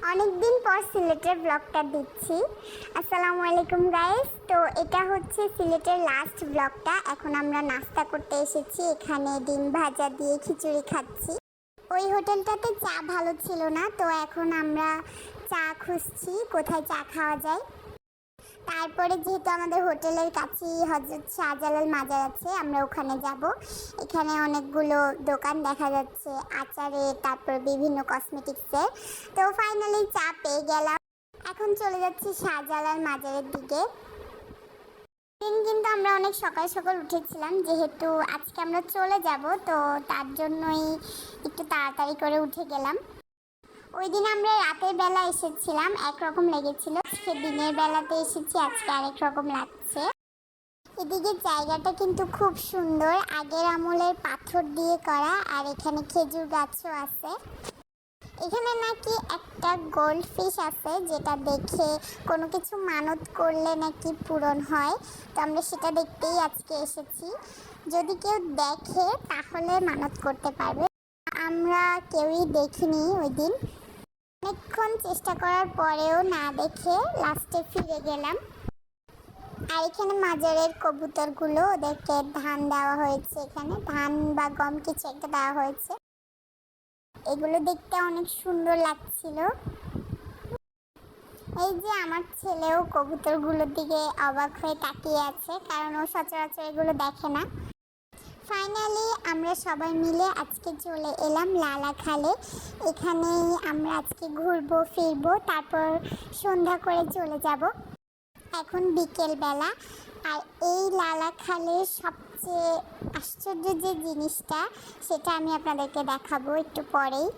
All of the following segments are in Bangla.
অনেকদিন পর সিলেটের ব্লগটা দিচ্ছি। আসসালামু আলাইকুম গাইস। তো এটা হচ্ছে সিলেটের লাস্ট ব্লগটা। এখন আমরা নাস্তা করতে এসেছি, এখানে ডিম ভাজা দিয়ে খিচুড়ি খাচ্ছি। ওই হোটেলটাতে চা ভালো ছিল না, তো এখন আমরা চা খুঁজছি কোথায় চা খাওয়া যায়। তারপরে যেহেতু আমাদের হোটেলের কাছেই হযরত শাহজালাল মাজার আছে, আমরা ওখানে যাব। এখানে অনেকগুলো দোকান দেখা যাচ্ছে আচারের, তারপর বিভিন্ন কসমেটিক্সের। তো ফাইনালি চা পেয়ে গেলাম। এখন চলে যাচ্ছি শাহজালাল মাজারের দিকে। কিন্তু আমরা অনেক সকাল সকাল উঠেছিলাম, যেহেতু আজকে আমরা চলে যাব, তো তার জন্যই একটু তাড়াতাড়ি করে উঠে গেলাম। ওই দিন আমরা রাতের বেলা এসেছিলাম, একরকম লেগেছিল। আজকে দিনের বেলাতে এসেছি, আজকে আরেক রকম লাগছে। এদিকে জায়গাটা কিন্তু খুব সুন্দর, আগের আমলের পাথর দিয়ে করা, আর এখানে খেজুর গাছও আছে। এখানে নাকি একটা গোল্ড ফিশ আছে, যেটা দেখে কোনো কিছু মানত করলে নাকি পূরণ হয়। তো আমরা সেটা দেখতেই আজকে এসেছি। যদি কেউ দেখে তাহলে মানত করতে পারবে। আমরা কেউই দেখিনি ওই দিন। অনেকক্ষণ চেষ্টা করার পরেও না দেখে লাস্টে ফিরে গেলাম। আর এখানে মাজারের কবুতরগুলো, ওদেরকে ধান দেওয়া হয়েছে, এখানে ধান বা গম কিছু একটা দেওয়া হয়েছে। এগুলো দেখতে অনেক সুন্দর লাগছিল। এই যে আমার ছেলেও কবুতরগুলোর দিকে অবাক হয়ে তাকিয়ে আছে, কারণ ও সচরাচর এগুলো দেখে না। ফাইনালি আমরা সবাই মিলে আজকে চলে এলাম লালাখালে। এখানেই আমরা আজকে ঘুরবো ফিরবো, তারপর সন্ধ্যা করে চলে যাব। এখন বিকেলবেলা। আর এই লালাখালের সবচেয়ে আশ্চর্য যে জিনিসটা, সেটা আমি আপনাদেরকে দেখাবো একটু পরেই।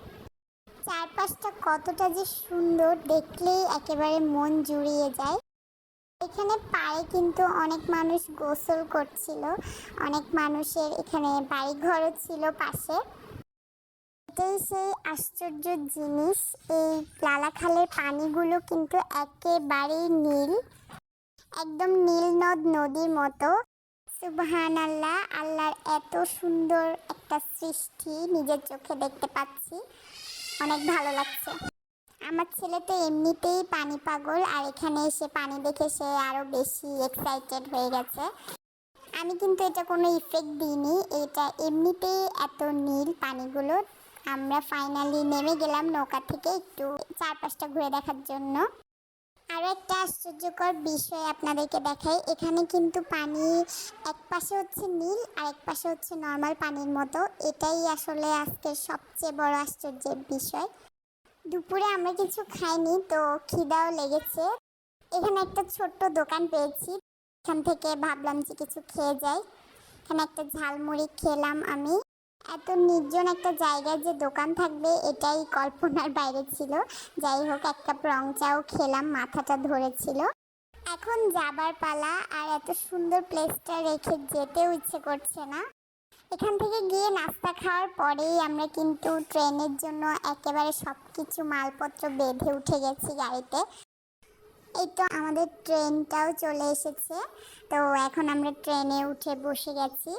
চারপাশটা কতটা যে সুন্দর, দেখলেই একেবারে মন জুড়িয়ে যায়। এখানে পাড়ে কিন্তু অনেক মানুষ গোসল করছিল, অনেক মানুষের এখানে বাড়িঘরও ছিল পাশে। এটাই সেই আশ্চর্য জিনিস, এই লালাখালের পানিগুলো কিন্তু একেবারেই নীল, একদম নীল নদ নদীর মতো। সুবহানাল্লাহ, আল্লাহর এত সুন্দর একটা সৃষ্টি নিজের চোখে দেখতে পাচ্ছি, অনেক ভালো লাগছে। আমার ছেলে তো এমনিতেই পানি পাগল, আর এখানে এসে পানি দেখে সে আরও বেশি এক্সাইটেড হয়ে গেছে। আমি কিন্তু এটা কোনো ইফেক্ট দিইনি, এটা এমনিতেই এত নীল পানিগুলো। আমরা ফাইনালি নেমে গেলাম নৌকা থেকে একটু চারপাশটা ঘুরে দেখার জন্য। আরও একটা আশ্চর্যকর বিষয় আপনাদেরকে দেখাই, এখানে কিন্তু পানি এক পাশে হচ্ছে নীল আর এক পাশে হচ্ছে নর্মাল পানির মতো। এটাই আসলে আজকের সবচেয়ে বড় আশ্চর্যের বিষয়। দুপুরে আমরা কিছু খাইনি, তো খিদাও লেগেছে। এখানে একটা ছোট্ট দোকান পেয়েছি, এখান থেকে ভাবলাম যে কিছু খেয়ে যাই। এখানে একটা ঝালমুড়ি খেলাম আমি। এত নির্জন একটা জায়গায় যে দোকান থাকবে, এটাই কল্পনার বাইরে ছিল। যাই হোক, একটা রং চাও খেলাম, মাথাটা ধরেছিল। এখন যাবার পালা, আর এত সুন্দর প্লেসটা রেখে যেতেও ইচ্ছে করছে না। এখান থেকে গিয়ে নাস্তা খাওয়ার পরেই আমরা কিন্তু ট্রেনের জন্য একেবারে সব কিছু মালপত্র বেঁধে উঠে গেছি গাড়িতে। এই তো আমাদের ট্রেনটাও চলে এসেছে, তো এখন আমরা ট্রেনে উঠে বসে গেছি।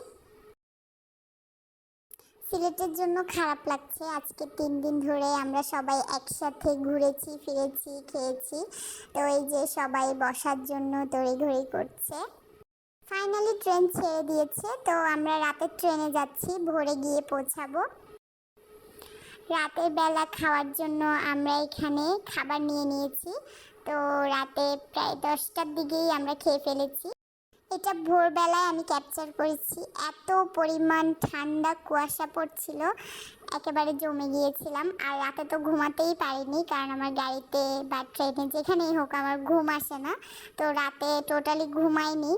সিলেটের জন্য খারাপ লাগছে, আজকে 3 দিন ধরে আমরা সবাই একসাথে ঘুরেছি ফিরেছি খেয়েছি, তো এই যে সবাই বসার জন্য তড়িঘড়ি করছে। ফাইনালি ট্রেন ছেড়ে দিয়েছে, তো আমরা রাতের ট্রেনে যাচ্ছি, ভোরে গিয়ে পৌঁছাবো। রাতের বেলা খাওয়ার জন্য আমরা এখানে খাবার নিয়ে নিয়েছি, তো রাতে প্রায় 10টার দিকেই আমরা খেয়ে ফেলেছি। এটা ভোরবেলায় আমি ক্যাপচার করেছি, এত পরিমাণ ঠান্ডা কুয়াশা পড়ছিল, একেবারে জমে গিয়েছিলাম। আর রাতে তো ঘুমাতেই পারিনি, কারণ আমার গাড়িতে বা ট্রেনে যেখানেই হোক আমার ঘুম আসে না, তো রাতে টোটালি ঘুমাইনি।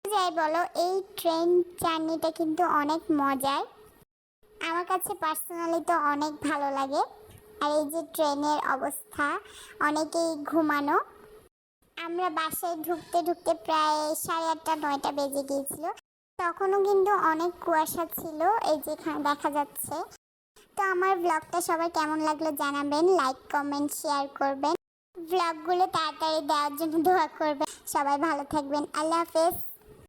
যাই বলো, এই ট্রেন জার্নিটা কিন্তু অনেক মজার, আমার কাছে পার্সোনালি তো অনেক ভালো লাগে। আর এই যে ট্রেনের অবস্থা, অনেকেই ঘুমানো। আমরা বাসায় ঢুকতে ঢুকতে প্রায় 8:30 9টা বেজে গিয়েছিল, তখনও কিন্তু অনেক কুয়াশা ছিল, এই যেখানে দেখা যাচ্ছে। তো আমার ব্লগটা সবাই কেমন লাগলো জানাবেন, লাইক কমেন্ট শেয়ার করবেন, ব্লগগুলো তাড়াতাড়ি দেওয়ার জন্য দোয়া করবেন। সবাই ভালো থাকবেন, আল্লাহ হাফেজ।